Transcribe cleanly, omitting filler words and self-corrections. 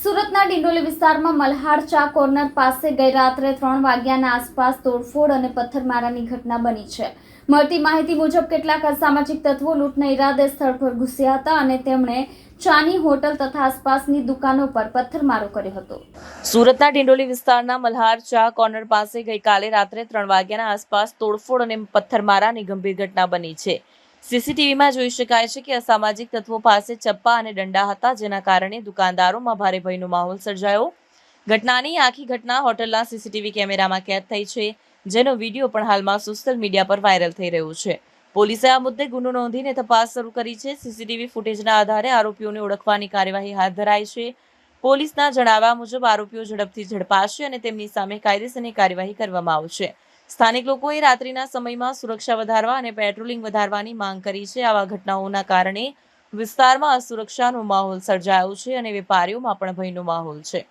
સુરતના ડિંડોલી વિસ્તારમાં મલ્હાર ચા કોર્નર પાસે ગઈ રાત્રે 3 વાગ્યાના આસપાસ તોડફોડ અને પથ્થરમારાની ઘટના બની છે। મળતી માહિતી મુજબ કેટલાક અસામાજિક તત્વો લૂંટના ઈરાદે સ્થળ પર ઘૂસ્યા હતા અને તેમણે ચાની હોટલ તથા આસપાસની દુકાનો પર પથ્થરમારો કર્યો હતો। સુરતના ડિંડોલી વિસ્તારના મલ્હાર ચા કોર્નર પાસે ગઈકાલે રાત્રે 3 વાગ્યાના આસપાસ તોડફોડ અને પથ્થરમારાની ગંભીર ઘટના બની છે। સીસીટીવીમાં જોઈ શકાય છે કે અસામાજિક તત્વો પાસે ચપ્પા અને દંડા હતા, જેના કારણે દુકાનદારોમાં ભારે ભયનો માહોલ સર્જાયો। ઘટનાની આખી ઘટના હોટલના સીસીટીવી કેમેરામાં કેદ થઈ છે, જેનો વિડીયો પણ હાલમાં સોશિયલ મીડિયા પર વાયરલ થઈ રહ્યો છે। પોલીસે આ મુદ્દે ગુનો નોંધીને તપાસ શરૂ કરી છે। સીસીટીવી ફૂટેજના આધારે આરોપીઓને ઓળખવાની કાર્યવાહી હાથ ધરાઈ છે। પોલીસના જણાવ્યા મુજબ આરોપીઓ ઝડપથી ઝડપાશે અને તેમની સામે કાયદેસરની કાર્યવાહી કરવામાં આવશે। સ્થાનિક લોકોએ રાત્રિના સમયમાં સુરક્ષા વધારવા અને પેટ્રોલિંગ વધારવાની માંગ કરી છે। આવા ઘટનાઓના કારણે વિસ્તારમાં અસુરક્ષાનો માહોલ સર્જાયો છે અને વેપારીઓમાં પણ ભયનો માહોલ છે।